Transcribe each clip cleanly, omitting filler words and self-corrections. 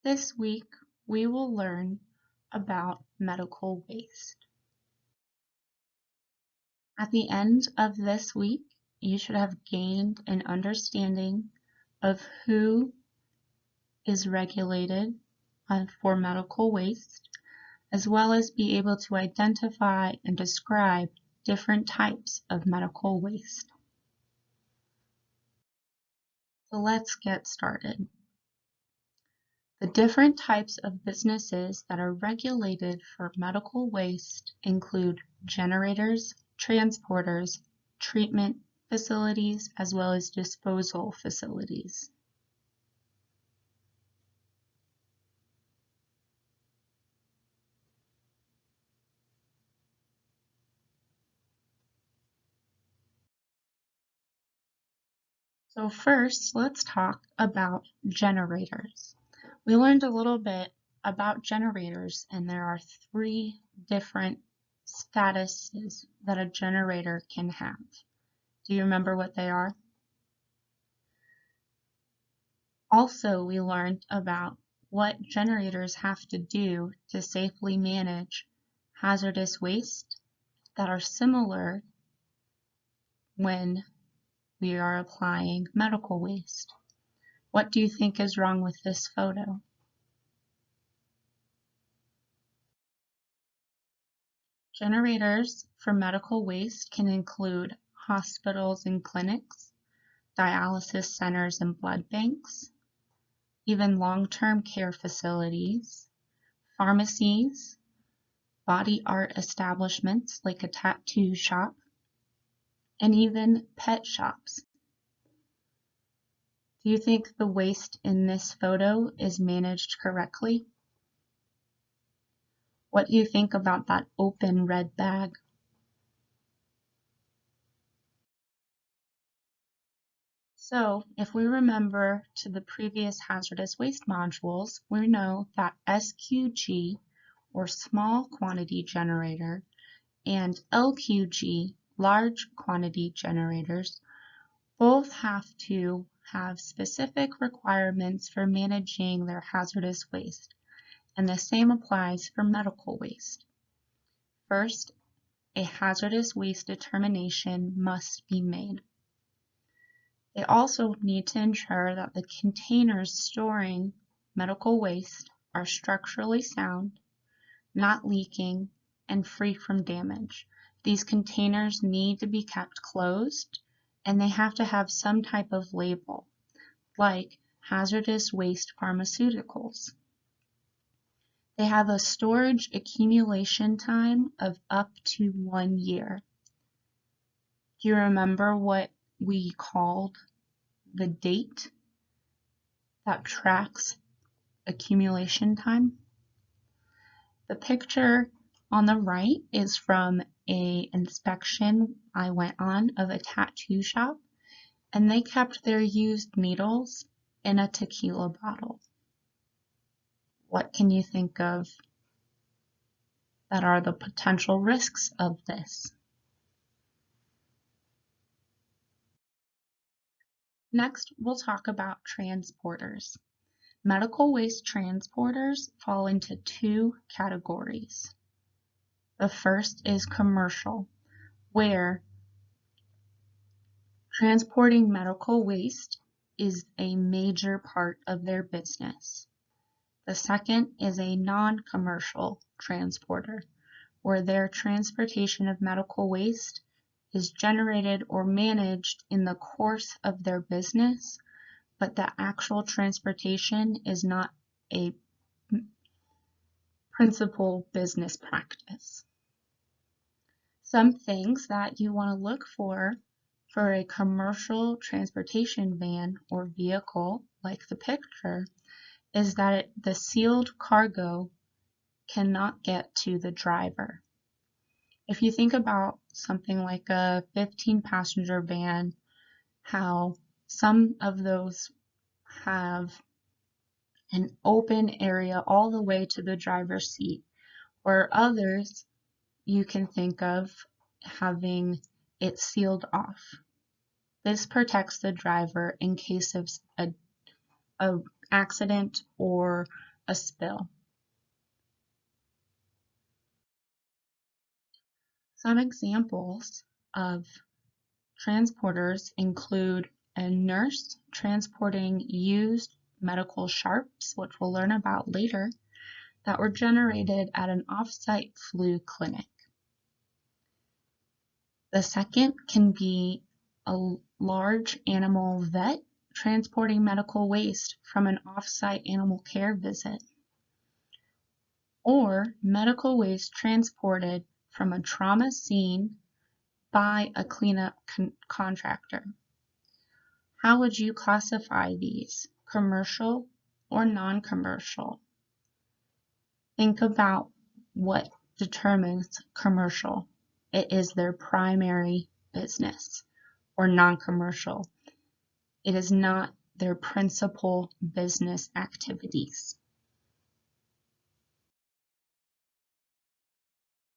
This week, we will learn about medical waste. At the end of this week, you should have gained an understanding of who is regulated for medical waste, as well as be able to identify and describe different types of medical waste. So let's get started. The different types of businesses that are regulated for medical waste include generators, transporters, treatment facilities, as well as disposal facilities. So first, let's talk about generators. We learned a little bit about generators, and there are three different statuses that a generator can have. Do you remember what they are? Also, we learned about what generators have to do to safely manage hazardous waste that are similar when we are applying medical waste. What do you think is wrong with this photo? Generators for medical waste can include hospitals and clinics, dialysis centers and blood banks, even long-term care facilities, pharmacies, body art establishments like a tattoo shop, and even pet shops. Do you think the waste in this photo is managed correctly? What do you think about that open red bag? So, if we remember to the previous hazardous waste modules, we know that SQG, or small quantity generator, and LQG, large quantity generators, both have to have specific requirements for managing their hazardous waste, and the same applies for medical waste. First, a hazardous waste determination must be made. They also need to ensure that the containers storing medical waste are structurally sound, not leaking, and free from damage. These containers need to be kept closed, and they have to have some type of label, like hazardous waste pharmaceuticals. They have a storage accumulation time of up to 1 year. Do you remember what we called the date that tracks accumulation time? The picture on the right is from an inspection I went on of a tattoo shop, and they kept their used needles in a tequila bottle. What can you think of that are the potential risks of this? Next, we'll talk about transporters. Medical waste transporters fall into two categories. The first is commercial, where transporting medical waste is a major part of their business. The second is a non-commercial transporter, where their transportation of medical waste is generated or managed in the course of their business, but the actual transportation is not a principal business practice. Some things that you want to look for a commercial transportation van or vehicle, like the picture, is that the sealed cargo cannot get to the driver. If you think about something like a 15-passenger van, how some of those have an open area all the way to the driver's seat, or others you can think of having it sealed off. This protects the driver in case of an accident or a spill. Some examples of transporters include a nurse transporting used medical sharps, which we'll learn about later, that were generated at an off-site flu clinic. The second can be a large animal vet transporting medical waste from an off-site animal care visit, or medical waste transported from a trauma scene by a cleanup contractor. How would you classify these? Commercial or non-commercial? Think about what determines commercial. It is their primary business, or non-commercial. It is not their principal business activities.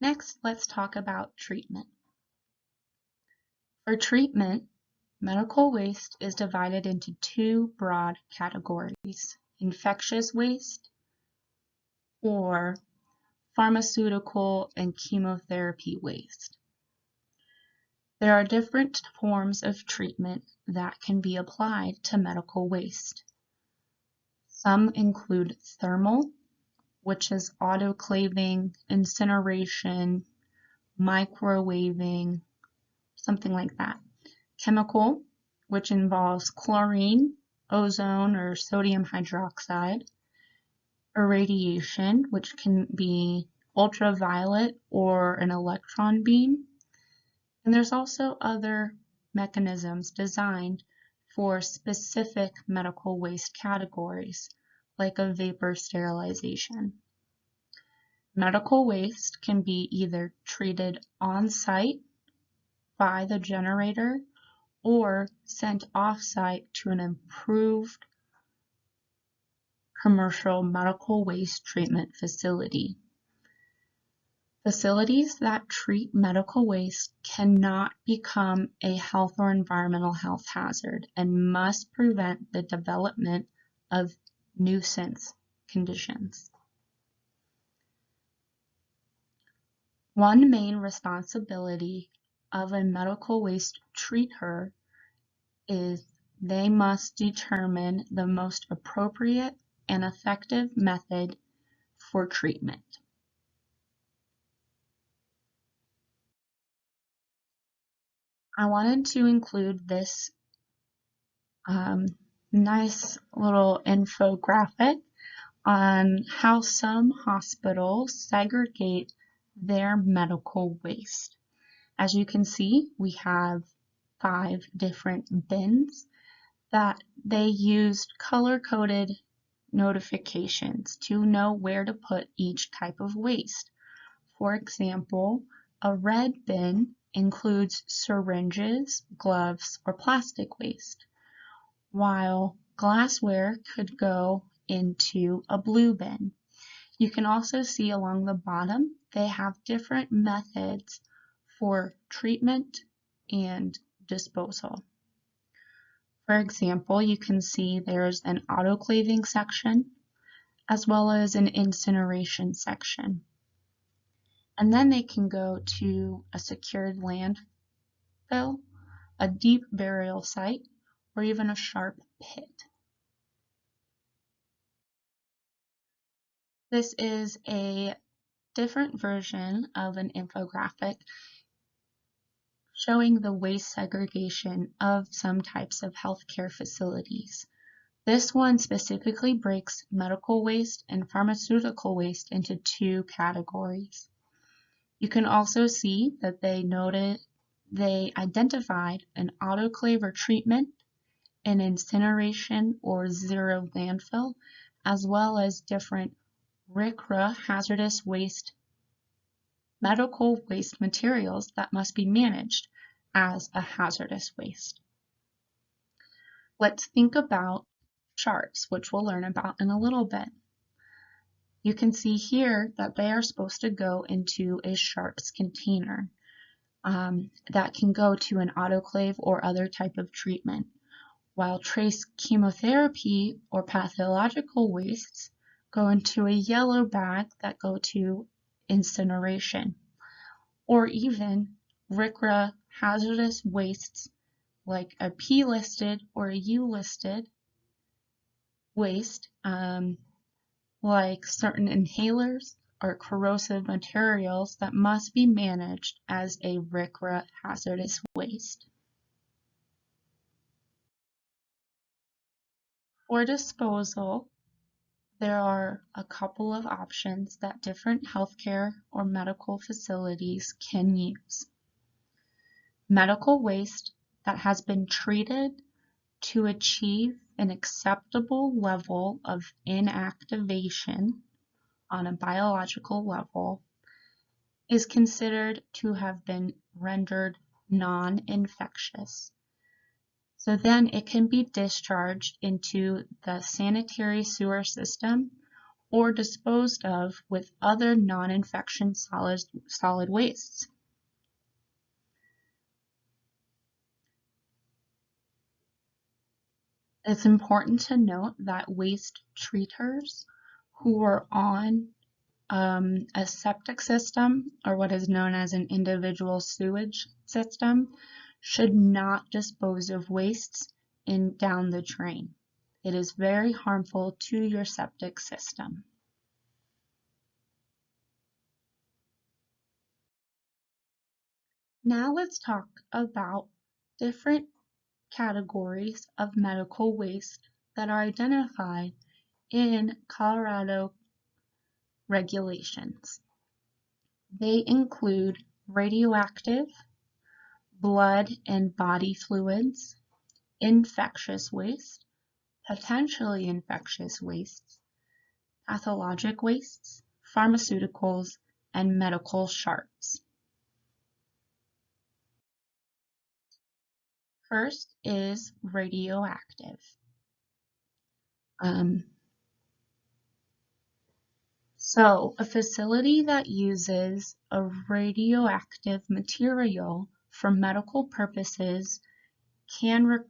Next, let's talk about treatment. For treatment, medical waste is divided into two broad categories: infectious waste or pharmaceutical and chemotherapy waste. There are different forms of treatment that can be applied to medical waste. Some include thermal, which is autoclaving, incineration, microwaving, something like that. Chemical, which involves chlorine, ozone, or sodium hydroxide. Irradiation, which can be ultraviolet or an electron beam. And there's also other mechanisms designed for specific medical waste categories, like a vapor sterilization. Medical waste can be either treated on-site by the generator or sent off-site to an improved commercial medical waste treatment facility. Facilities that treat medical waste cannot become a health or environmental health hazard and must prevent the development of nuisance conditions. One main responsibility of a medical waste treater is they must determine the most appropriate and effective method for treatment. I wanted to include this nice little infographic on how some hospitals segregate their medical waste. As you can see, we have 5 different bins that they used color-coded notifications to know where to put each type of waste. For example, a red bin includes syringes, gloves, or plastic waste, while glassware could go into a blue bin. You can also see along the bottom they have different methods for treatment and disposal. For example, you can see there's an autoclaving section as well as an incineration section. And then they can go to a secured landfill, a deep burial site, or even a sharp pit. This is a different version of an infographic showing the waste segregation of some types of healthcare facilities. This one specifically breaks medical waste and pharmaceutical waste into 2 categories. You can also see that they identified an autoclave or treatment, an incineration or zero landfill, as well as different RCRA hazardous waste medical waste materials that must be managed as a hazardous waste. Let's think about sharps, which we'll learn about in a little bit. You can see here that they are supposed to go into a sharps container that can go to an autoclave or other type of treatment, while trace chemotherapy or pathological wastes go into a yellow bag that go to incineration, or even RCRA hazardous wastes like a P listed or a U listed waste, like certain inhalers or corrosive materials that must be managed as a RCRA hazardous waste. For disposal, there are a couple of options that different healthcare or medical facilities can use. Medical waste that has been treated to achieve an acceptable level of inactivation on a biological level is considered to have been rendered non-infectious. So then it can be discharged into the sanitary sewer system or disposed of with other non-infection solid wastes. It's important to note that waste treaters who are on a septic system, or what is known as an individual sewage system, should not dispose of wastes down the drain. It is very harmful to your septic system. Now let's talk about different categories of medical waste that are identified in Colorado regulations. They include radioactive, blood and body fluids, infectious waste, potentially infectious wastes, pathologic wastes, pharmaceuticals, and medical sharps. First is radioactive. So a facility that uses a radioactive material for medical purposes can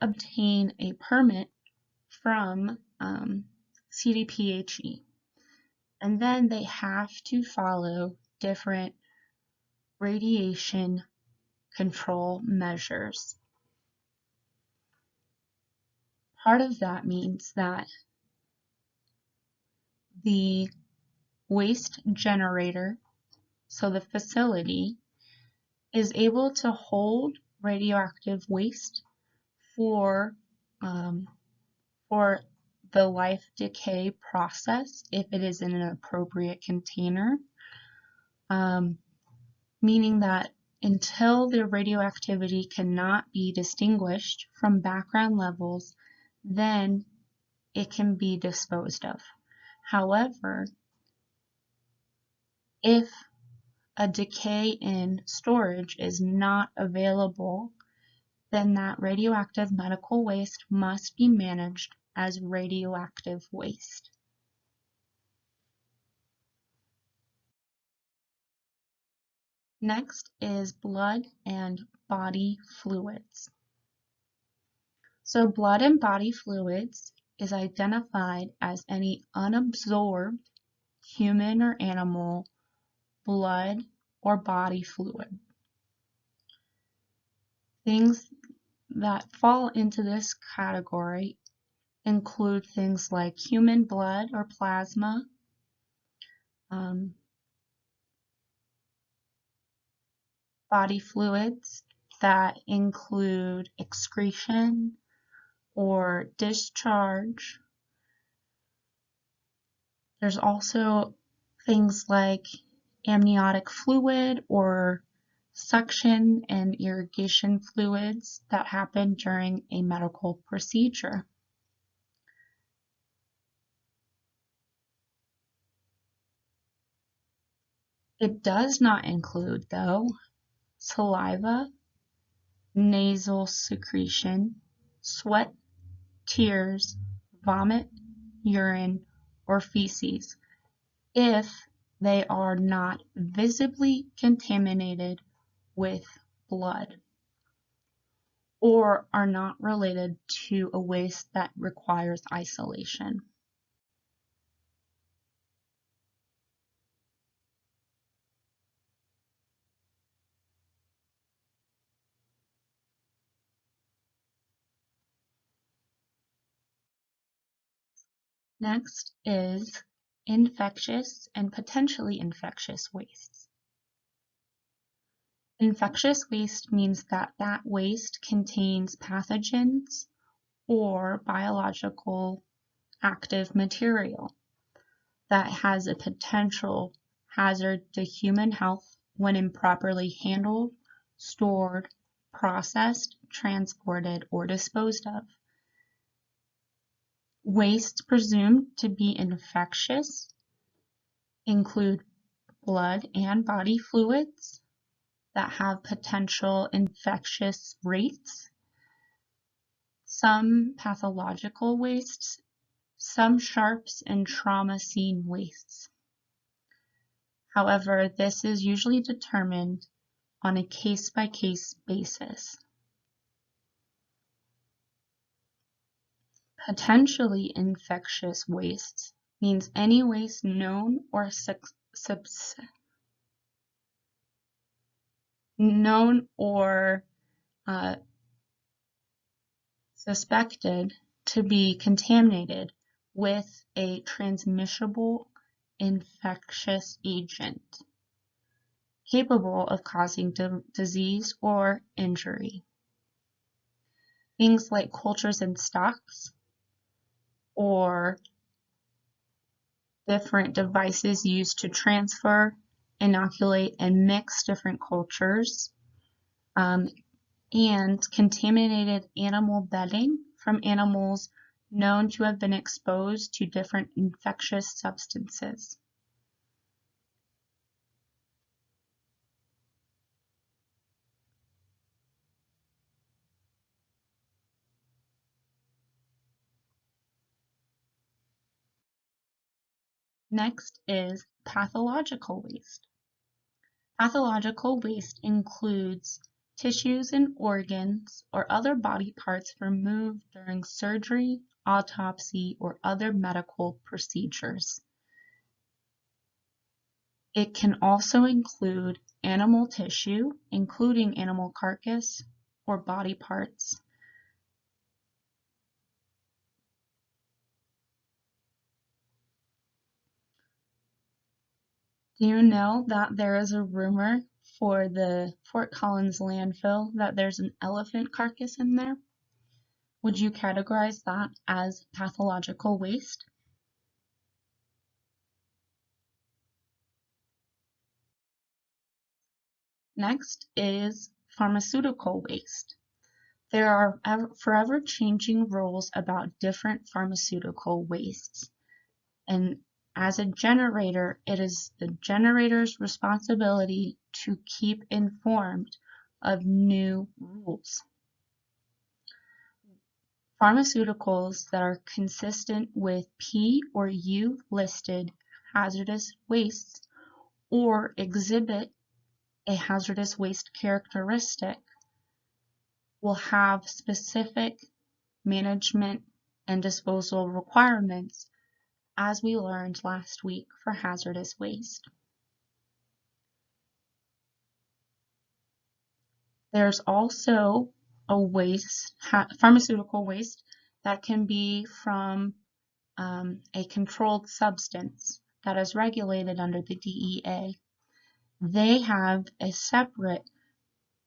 obtain a permit from CDPHE, and then they have to follow different radiation control measures. Part of that means that the waste generator, so the facility, is able to hold radioactive waste for the life decay process if it is in an appropriate container, meaning that until the radioactivity cannot be distinguished from background levels, then it can be disposed of. However, if a decay in storage is not available, then that radioactive medical waste must be managed as radioactive waste. Next is blood and body fluids. So blood and body fluids is identified as any unabsorbed human or animal blood or body fluid. Things that fall into this category include things like human blood or plasma, body fluids that include excretion or discharge. There's also things like amniotic fluid or suction and irrigation fluids that happen during a medical procedure. It does not include, though, saliva, nasal secretion, sweat, tears, vomit, urine, or feces if they are not visibly contaminated with blood or are not related to a waste that requires isolation. Next is infectious and potentially infectious wastes. Infectious waste means that that waste contains pathogens or biological active material that has a potential hazard to human health when improperly handled, stored, processed, transported, or disposed of. Wastes presumed to be infectious include blood and body fluids that have potential infectious rates, some pathological wastes, some sharps and trauma scene wastes. However, this is usually determined on a case-by-case basis. Potentially infectious wastes means any waste known or suspected to be contaminated with a transmissible infectious agent capable of causing disease or injury. Things like cultures and stocks or different devices used to transfer, inoculate, and mix different cultures, and contaminated animal bedding from animals known to have been exposed to different infectious substances. Next is pathological waste. Pathological waste includes tissues and organs or other body parts removed during surgery, autopsy, or other medical procedures. It can also include animal tissue, including animal carcass or body parts. Do you know that there is a rumor for the Fort Collins landfill that there's an elephant carcass in there? Would you categorize that as pathological waste? Next is pharmaceutical waste. There are forever changing rules about different pharmaceutical wastes. And as a generator, it is the generator's responsibility to keep informed of new rules. Pharmaceuticals that are consistent with P or U listed hazardous wastes or exhibit a hazardous waste characteristic will have specific management and disposal requirements, as we learned last week for hazardous waste. There's also a waste, pharmaceutical waste, that can be from a controlled substance that is regulated under the DEA. They have a separate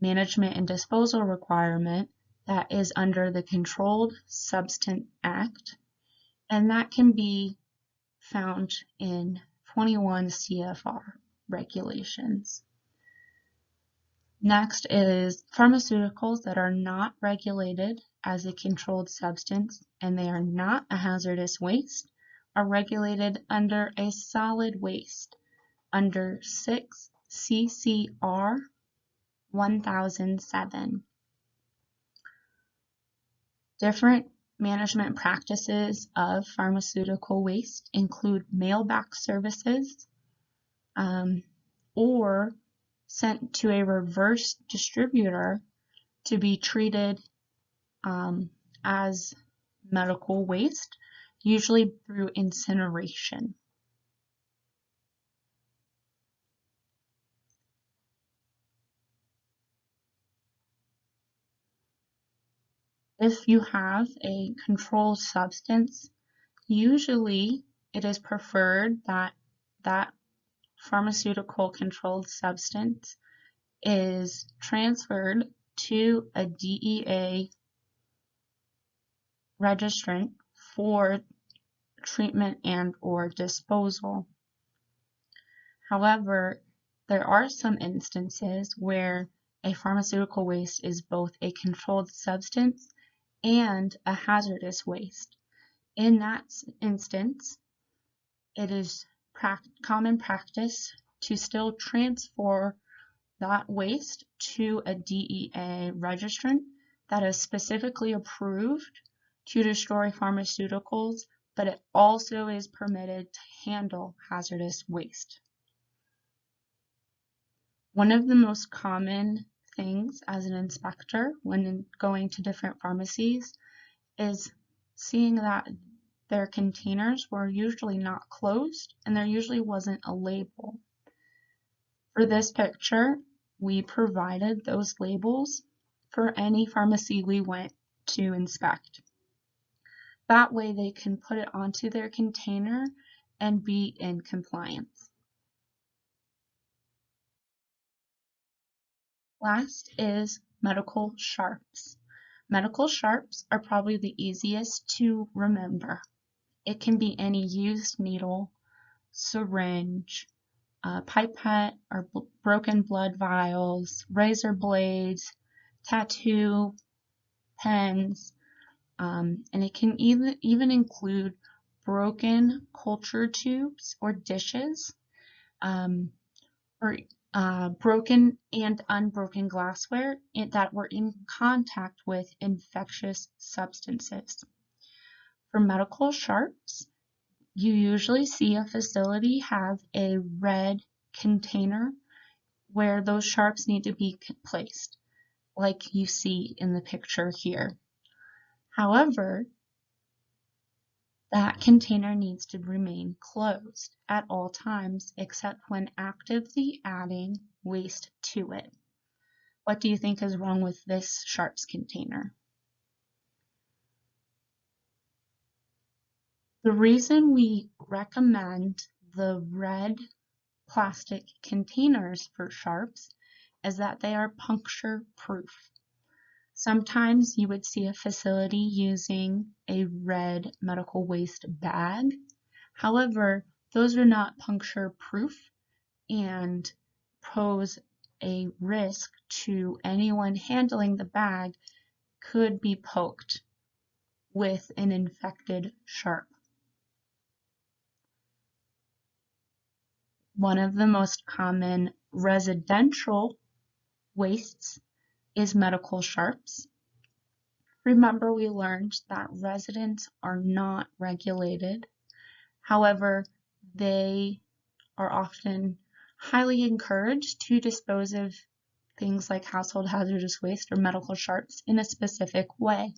management and disposal requirement that is under the Controlled Substance Act, and that can be found in 21 CFR regulations. Next is pharmaceuticals that are not regulated as a controlled substance and they are not a hazardous waste are regulated under a solid waste under 6 CCR 1007. Different management practices of pharmaceutical waste include mail-back services or sent to a reverse distributor to be treated as medical waste, usually through incineration. If you have a controlled substance Usually, it is preferred that that pharmaceutical controlled substance is transferred to a DEA registrant for treatment and/or disposal. However, there are some instances where a pharmaceutical waste is both a controlled substance and a hazardous waste. In that instance, it is common practice to still transfer that waste to a DEA registrant that is specifically approved to destroy pharmaceuticals, but it also is permitted to handle hazardous waste. One of the most common things as an inspector when going to different pharmacies is seeing that their containers were usually not closed and there usually wasn't a label. For this picture, we provided those labels for any pharmacy we went to inspect. That way they can put it onto their container and be in compliance. Last is medical sharps. Medical sharps are probably the easiest to remember. It can be any used needle, syringe, pipette or broken blood vials, razor blades, tattoo, pens, and it can even include broken culture tubes or dishes, or broken and unbroken glassware that were in contact with infectious substances. For medical sharps, you usually see a facility have a red container where those sharps need to be placed, like you see in the picture here. However, that container needs to remain closed at all times except when actively adding waste to it. What do you think is wrong with this sharps container? The reason we recommend the red plastic containers for sharps is that they are puncture proof. Sometimes you would see a facility using a red medical waste bag. However, those are not puncture proof and pose a risk to anyone handling the bag could be poked with an infected sharp. One of the most common residential wastes is medical sharps. Remember, we learned that residents are not regulated. However, they are often highly encouraged to dispose of things like household hazardous waste or medical sharps in a specific way.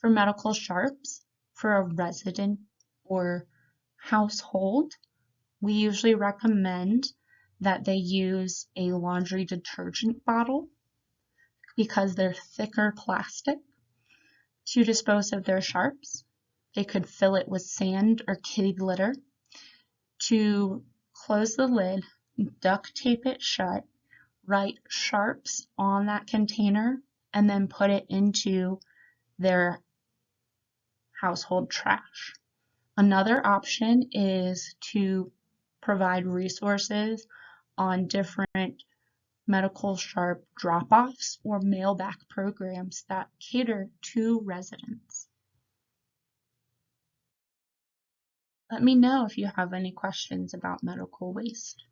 For medical sharps, for a resident or household, we usually recommend that they use a laundry detergent bottle because they're thicker plastic to dispose of their sharps. They could fill it with sand or kitty litter. To close the lid, duct tape it shut, write sharps on that container, and then put it into their household trash. Another option is to provide resources on different medical sharp drop-offs or mail-back programs that cater to residents. Let me know if you have any questions about medical waste.